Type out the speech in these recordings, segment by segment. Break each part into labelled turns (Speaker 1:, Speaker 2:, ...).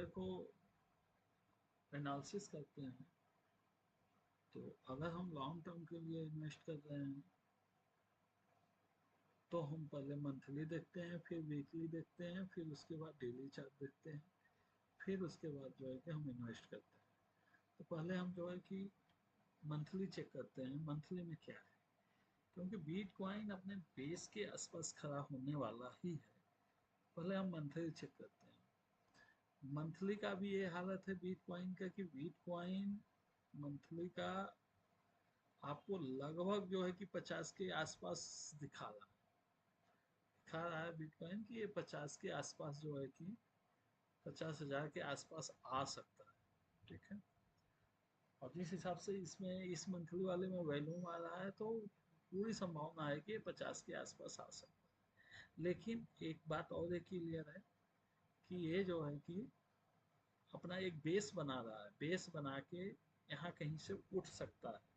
Speaker 1: Share को analysis करते हैं तो अगर हम लॉन्ग टर्म के लिए इन्वेस्ट कर रहे हैं तो हम पहले मंथली देखते हैं, फिर वीकली देखते हैं, फिर उसके बाद डेली चार्ट देखते हैं, फिर उसके बाद जो है कि हम इन्वेस्ट करते हैं। तो पहले हम जो है कि मंथली चेक करते हैं मंथली में क्या है, क्योंकि बिटकॉइन अपने बेस के आसपास खड़ा होने वाला ही है। पहले हम मंथली चेक करते हैं। मंथली का भी ये हालत है बिटकॉइन का कि बिटकॉइन मंथली का आपको लगभग जो है कि 50 के आसपास दिखा रहा है बिटकॉइन की ये 50 के आसपास जो है कि 50,000 के आसपास आ सकता है। ठीक है, और जिस हिसाब से इसमें इस मंथली वाले में वैल्यूम आ रहा है तो पूरी संभावना है कि ये 50 के आसपास आ सकता है। लेकिन एक बात और एक क्लियर है कि ये जो है कि अपना एक बेस बना रहा है, बेस बना के यहाँ कहीं से उठ सकता है।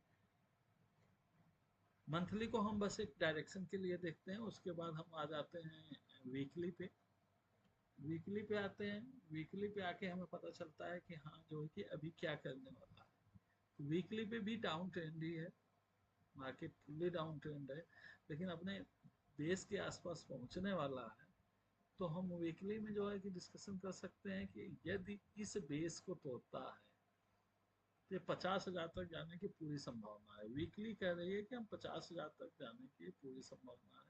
Speaker 1: मंथली को हम बस एक डायरेक्शन के लिए देखते हैं, उसके बाद हम आ जाते हैं वीकली पे। वीकली पे आते हैं, वीकली पे आके हमें पता चलता है कि हाँ जो है कि अभी क्या करने वाला है। वीकली पे भी डाउन ट्रेंड ही है, मार्केट फुल्ली डाउन ट्रेंड है, लेकिन अपने बेस के आसपास पहुंचने वाला है। तो हम वीकली में जो है कि डिस्कशन कर सकते हैं कि यदि इस बेस को तोड़ता है तो ये 50,000 तक जाने की पूरी संभावना है। वीकली कह रही है कि हम 50,000 तक जाने की पूरी संभावना है।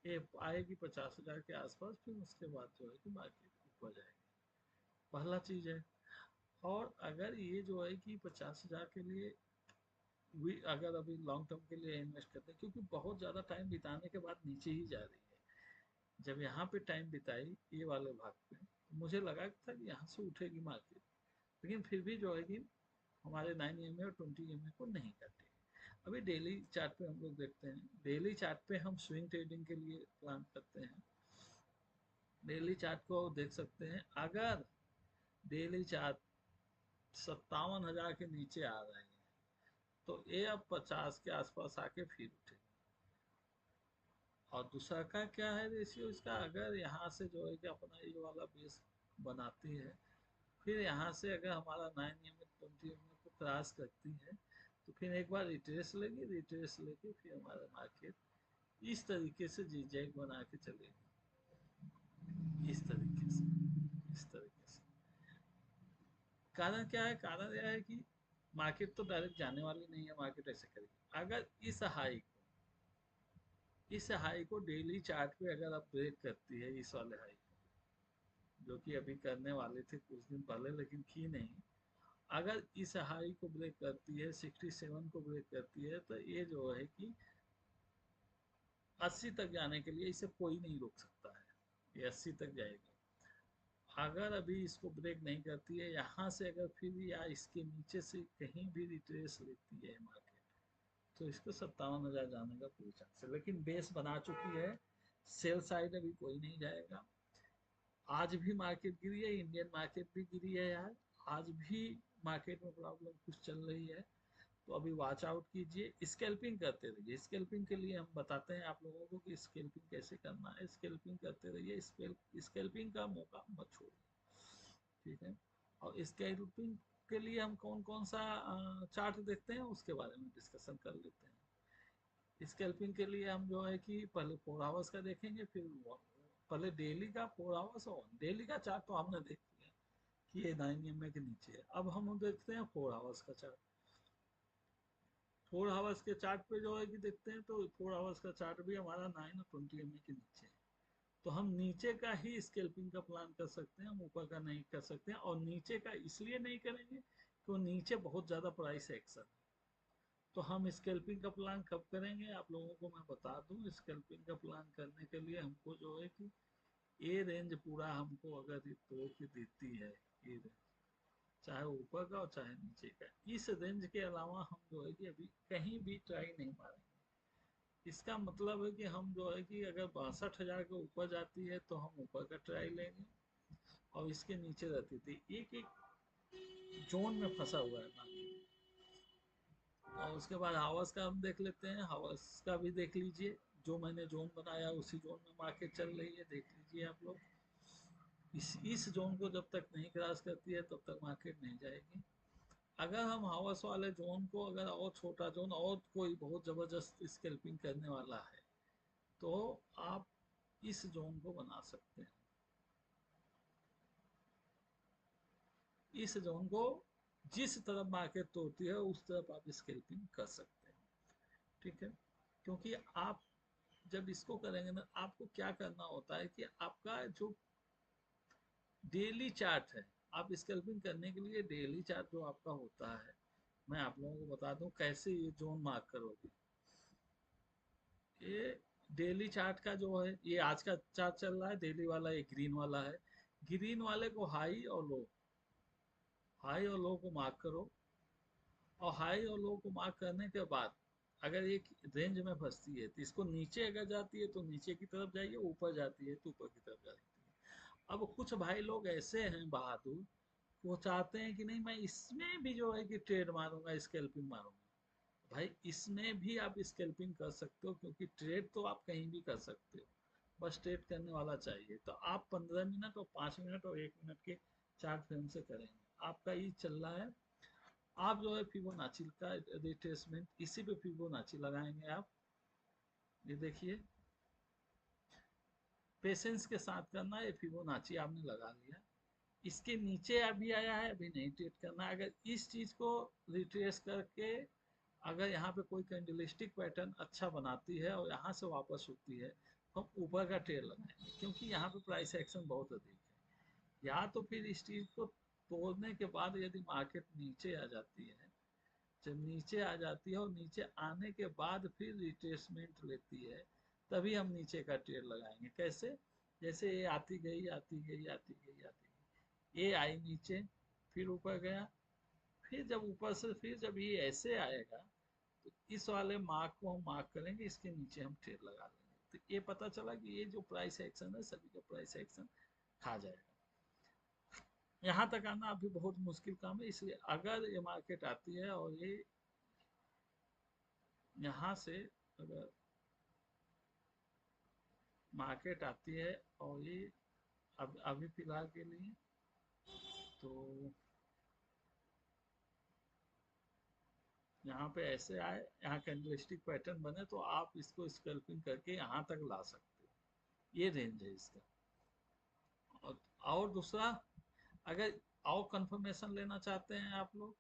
Speaker 1: ये आएगी 50,000 के आसपास, फिर उसके बाद जो है कि मार्केट ऊपर जाएगी। पहला चीज है। और अगर ये जो है कि 50,000 के लिए अगर अभी लॉन्ग टर्म के लिए इन्वेस्ट करते हैं, क्योंकि बहुत ज़्यादा टाइम बिताने के बाद नीचे ही जा रही है। जब यहाँ पे टाइम बिताई ये वाले भाग पे तो मुझे लगा था कि यहाँ से उठेगी मार्केट, लेकिन फिर भी जो है कि हमारे 9 EMA और 20 EMA को नहीं काटे। अभी डेली चार्ट पे हम लोग देखते हैं, डेली चार्ट पे हम स्विंग ट्रेडिंग के लिए प्लान करते हैं। डेली चार्ट को देख सकते हैं, अगर डेली चार्ट 57,000 के नीचे आ रहे हैं तो ये अब 50 के आसपास आके फिर उठे। और दूसरा का क्या है रेशियो इसका, अगर यहाँ से जो है कि अपना ये वाला बेस बनाती है, फिर यहाँ से अगर हमारा 9 EMA 20 EMA को क्रॉस करती है तो फिर एक बार रिट्रेस लेगी, रिट्रेस लेके फिर हमारा मार्केट इस तरीके से जीजैग बना के चलेगी, इस तरीके से, इस तरीके से। कारण क्या है, कारण यह है कि मार्केट तो डायरेक्ट जाने वाली नहीं है, मार्केट ऐसे करेगी। अगर इस हाई को डेली चार्ट पे अगर आप ब्रेक करती है, इस वाले हाई को जो कि अभी करने वाले थे कुछ दिन पहले लेकिन की नहीं, अगर इस हाई को ब्रेक करती है, 67 को ब्रेक करती है, तो ये जो है कि 80 तक जाने के लिए इसे कोई नहीं रोक सकता है, ये 80 तक जाएगी। अगर अभी इसको ब्रेक नहीं करती है, यहाँ से अगर फिर या इसके नीचे से कहीं भी रिट्रेस लेती है मार्केट तो इसको 57,000 जाने का पूरी चांस है। लेकिन बेस बना चुकी है, सेल साइड अभी कोई नहीं जाएगा। आज भी मार्केट गिरी है, इंडियन मार्केट भी गिरी है यार, आज भी मार्केट में प्रॉब्लम कुछ चल रही है। तो अभी वॉच आउट कीजिए, स्कैल्पिंग करते रहिए। स्कैल्पिंग के लिए हम बताते हैं आप लोगों को कि स्कैल्पिंग कैसे करना है, स्कैल्पिंग करते रहिए, स्कैल्पिंग का मौका मत छोड़िए। ठीक है, और स्कैल्पिंग के लिए हम कौन कौन सा चार्ट देखते हैं उसके बारे में डिस्कशन कर लेते हैं। स्कैल्पिंग के लिए हम जो है कि पहले 4 आवर्स का देखेंगे, फिर पहले डेली का 4 आवर्स, और डेली का चार्ट तो हमने देख लिया कि ये 9 EMA के नीचे है। अब हम देखते हैं 4 आवर्स का चार्ट। 4 आवर्स के चार्ट पे जो है कि देखते हैं तो 4 आवर्स का चार्ट भी हमारा 9 और 20 EMA के नीचे है। तो हम नीचे का ही स्कैल्पिंग का प्लान कर सकते हैं, हम ऊपर का नहीं कर सकते हैं। और नीचे का इसलिए नहीं करेंगे कि नीचे बहुत ज़्यादा प्राइस एक्शन है। तो हम स्कैल्पिंग का प्लान कब करेंगे आप लोगों को मैं बता दूं। स्कैल्पिंग का प्लान करने के लिए हमको जो है कि ये रेंज पूरा हमको अगर ये तोड़ के देती है, ये रेंज चाहे ऊपर का और चाहे नीचे का, इस रेंज के अलावा हम जो है कि अभी कहीं भी ट्राई नहीं मारेंगे। इसका मतलब है कि हम जो है कि अगर 62,000 के ऊपर जाती है तो हम ऊपर का ट्राई लेंगे, और इसके नीचे रहती थी एक एक जोन में फंसा हुआ है मार्केट। और उसके बाद हावर्स का हम देख लेते हैं, हावर्स का भी देख लीजिए, जो मैंने जोन बनाया उसी जोन में मार्केट चल रही है, देख लीजिए आप लोग। इस जोन को जब तक नहीं क्रॉस करती है तब तक मार्केट नहीं जाएगी। अगर हम हाउस वाले जोन को, अगर और छोटा जोन और कोई बहुत जबरदस्त स्कैल्पिंग करने वाला है तो आप इस जोन को बना सकते हैं। इस जोन को जिस तरफ मार्केट तोड़ती है उस तरफ आप स्कैल्पिंग कर सकते हैं। ठीक है, क्योंकि आप जब इसको करेंगे ना, आपको क्या करना होता है कि आपका जो डेली चार्ट है, आप स्कैल्पिंग करने के लिए डेली चार्ट जो आपका होता है, मैं आप लोगों को बता दूं कैसे ये जोन मार्क करोगे। ये डेली चार्ट का जो है, ये आज का चार्ट चल रहा है डेली वाला, ये ग्रीन वाला है। ग्रीन वाले को हाई और लो, हाई और लो को मार्क करो, और हाई और लो को मार्क करने के बाद अगर एक रेंज में फंसती है तो इसको नीचे अगर जाती है तो नीचे की तरफ जाइए, ऊपर जाती है तो ऊपर की तरफ जाती है। अब कुछ भाई लोग ऐसे हैं बहादुर, वो चाहते हैं कि नहीं मैं इसमें भी जो है कि ट्रेड मारूंगा, स्कैल्पिंग मारूंगा। भाई इसमें भी आप स्कैल्पिंग कर सकते हो, क्योंकि ट्रेड तो आप कहीं भी कर सकते हो, बस ट्रेड करने वाला चाहिए। तो आप 15 मिनट और 5 मिनट और 1 मिनट के चार्ट फ्रेम से करेंगे। आपका ये चल रहा है, आप जो है फिबोनाची का रिट्रेसमेंट, इसी पे फिबोनाची लगाएंगे आप। ये देखिए, पेशेंस के साथ करना है। ये फिबोनाची आपने लगा लिया, इसके नीचे अभी आया है, अभी नहीं ट्रेड करना है। अगर इस चीज को रिट्रेस करके अगर यहाँ पे कोई कैंडलस्टिक पैटर्न अच्छा बनाती है और यहाँ से वापस होती है तो हम ऊपर का ट्रेड लगाएंगे, क्योंकि यहाँ पे प्राइस एक्शन बहुत अधिक है। या तो फिर इस चीज को तोड़ने के बाद यदि मार्केट नीचे आ जाती है, जब नीचे आ जाती है और नीचे आने के बाद फिर रिट्रेसमेंट लेती है, तभी हम नीचे का ट्रेड लगाएंगे। कैसे? जैसे ये आती गई आती गई आती गई आती गई, ये आई नीचे, फिर ऊपर गया, फिर जब ऊपर से फिर जब ये ऐसे आएगा तो इस वाले मार्क को हम मार्क करेंगे, इसके नीचे हम ट्रेड लगा लेंगे। तो ये पता चला कि ये जो प्राइस एक्शन है सभी का प्राइस एक्शन खा जाएगा। यहाँ तक आना अभी बहुत मुश्किल काम है, इसलिए अगर ये मार्केट आती है और ये यहाँ से अगर मार्केट आती है और ये अब अभी फिलहाल के लिए तो यहाँ पे ऐसे आए, यहाँ कैंडलस्टिक पैटर्न बने, तो आप इसको स्कैल्पिंग करके यहाँ तक ला सकते हो। ये रेंज है इसका। और दूसरा, अगर और कंफर्मेशन लेना चाहते हैं आप लोग,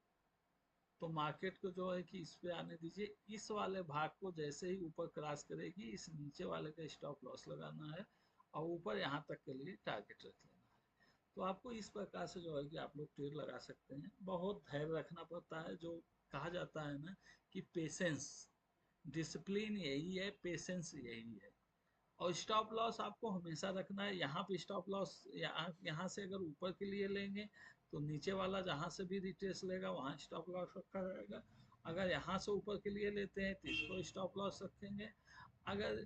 Speaker 1: तो मार्केट को जो है कि इस पे आने दीजिए। इस वाले भाग को जैसे ही ऊपर क्रॉस करेगी, इस नीचे वाले का स्टॉप लॉस लगाना है और ऊपर यहाँ तक के लिए टारगेट रख लेना है। तो आपको इस प्रकार से जो है कि आप लोग ट्रेड लगा सकते हैं। बहुत धैर्य रखना पड़ता है, जो कहा जाता है ना कि पेशेंस, डिसिप्लिन यही है, पेशेंस यही है। और स्टॉप लॉस आपको हमेशा रखना है। यहाँ पे स्टॉप लॉस, यहाँ से अगर ऊपर के लिए लेंगे तो नीचे वाला जहाँ से भी रिट्रेस लेगा वहाँ स्टॉप लॉस रखा रहेगा। अगर यहाँ से ऊपर के लिए लेते हैं तो इसको स्टॉप लॉस रखेंगे। अगर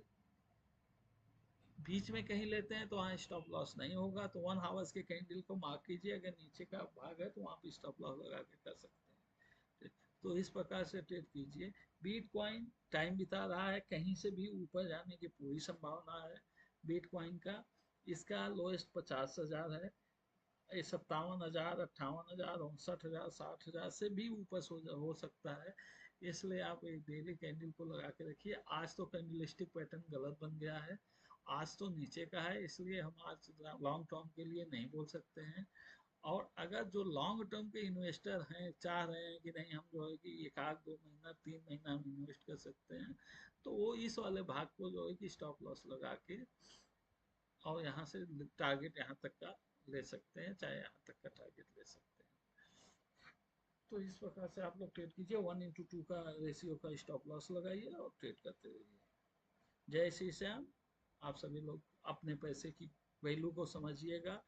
Speaker 1: बीच में कहीं लेते हैं तो वहाँ स्टॉप लॉस नहीं होगा। तो 1 आवर्स के कैंडल को मार्क कीजिए, अगर नीचे का भाग है तो वहाँ पे स्टॉप लॉस लगा के कर सकते हैं। तो इस प्रकार से ट्रेड कीजिए। बिटकॉइन टाइम बिता रहा है, कहीं से भी ऊपर जाने की पूरी संभावना है बिटकॉइन का। इसका लोएस्ट 50,000 है, ये 57,000, 58,000, 59,000, 60,000 से भी ऊपर हो सकता है। इसलिए आप एक डेली कैंडल को लगा के रखिए। आज तो कैंडलस्टिक पैटर्न गलत बन गया है, आज तो नीचे का है, इसलिए हम आज लॉन्ग टर्म के लिए नहीं बोल सकते हैं। और अगर जो लॉन्ग टर्म के इन्वेस्टर हैं, चाह रहे हैं कि नहीं हम जो है कि 1 आध 2 महीना 3 महीना हम इन्वेस्ट कर सकते हैं, तो वो इस वाले भाग को जो है कि स्टॉप लॉस लगा के और यहाँ से टारगेट यहाँ तक का ले सकते हैं, चाहे यहाँ तक का टारगेट ले सकते हैं। तो इस प्रकार से आप लोग ट्रेड कीजिए। 1:2 का रेशियो का स्टॉप लॉस लगाइए और ट्रेड करते रहिए। जय श्री श्याम। आप सभी लोग अपने पैसे की वैल्यू को समझिएगा।